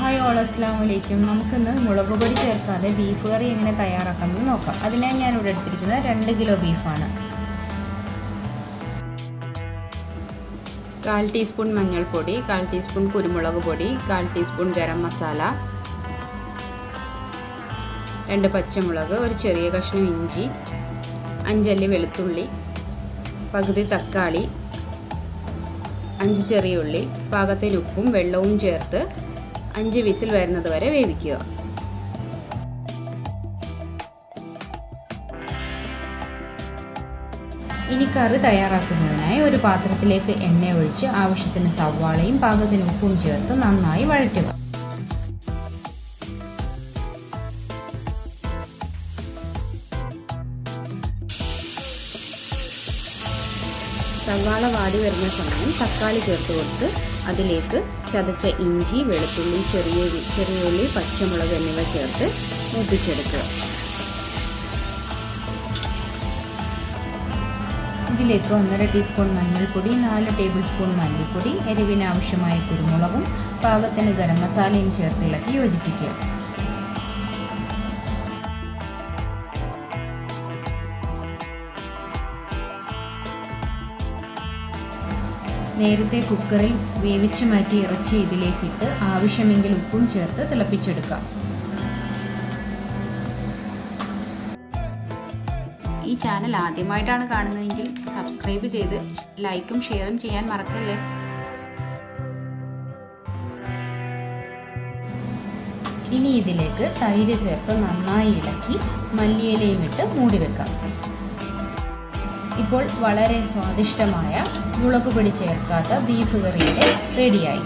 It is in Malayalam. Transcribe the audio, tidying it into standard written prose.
ഹായ് ഓൾ, അസ്സലാമു അലൈക്കും. നമുക്കിന്ന് മുളക് പൊടി ചേർക്കാതെ ബീഫ് കറി എങ്ങനെ തയ്യാറാക്കാമെന്ന് നോക്കാം. അതിനായി ഞാനിവിടെ എടുത്തിരിക്കുന്നത് 2 കിലോ ബീഫാണ്. 1/4 ടീസ്പൂൺ മഞ്ഞൾപ്പൊടി, 1/4 ടീസ്പൂൺ കുരുമുളക് പൊടി, 1/4 ടീസ്പൂൺ ഗരം മസാല, 2 പച്ചമുളക്, ഒരു ചെറിയ കഷ്ണം ഇഞ്ചി, 5 അല്ലി വെളുത്തുള്ളി, പകുതി തക്കാളി, 5 ചെറിയ ഉള്ളി, പാകത്തിന് ഉപ്പും വെള്ളവും ചേർത്ത് 5 വിസിൽ വരുന്നത് വരെ വേവിക്കുക. ഇനി കറി തയ്യാറാക്കുന്നതിനായി ഒരു പാത്രത്തിലേക്ക് എണ്ണ ഒഴിച്ച് ആവശ്യത്തിന് സവാളയും പാകത്തിന് ഉപ്പും ചേർത്ത് നന്നായി വഴറ്റുക. സവാള വാടി വരുന്ന സമയം തക്കാളി ചേർത്ത് കൊടുത്ത് അതിലേക്ക് ചതച്ച ഇഞ്ചി, വെളുത്തുള്ളി, ചെറിയ ഉള്ളി, പച്ചമുളക് എന്നിവ ചേർത്ത് മൂപ്പിച്ചെടുക്കുക. ഇതിലേക്ക് 1.5 ടീസ്പൂൺ മഞ്ഞൾപ്പൊടി, 4 ടേബിൾ സ്പൂൺ മല്ലിപ്പൊടി, എരിവിന് ആവശ്യമായ കുരുമുളകും പാകത്തിന് ഗരം മസാലയും ചേർത്ത് ഇളക്കി യോജിപ്പിക്കുക. നേരത്തെ കുക്കറിൽ വേവിച്ച് മാറ്റി ഇറച്ചി ഇതിലേക്കിട്ട് ആവശ്യമെങ്കിൽ ഉപ്പും ചേർത്ത് തിളപ്പിച്ചെടുക്കാം. ഈ ചാനൽ ആദ്യമായിട്ടാണ് കാണുന്നതെങ്കിൽ സബ്സ്ക്രൈബ് ചെയ്ത് ലൈക്കും ഷെയറും ചെയ്യാൻ മറക്കല്ലേ. ഇനി ഇതിലേക്ക് തൈര് ചേർത്ത് നന്നായി ഇളക്കി മല്ലിയിലയും ഇട്ട് മൂടി വെക്കാം. ഇപ്പോൾ വളരെ സ്വാദിഷ്ടമായ മുളക് പൊടി ചേർക്കാത്ത ബീഫ് കറി റെഡിയായി.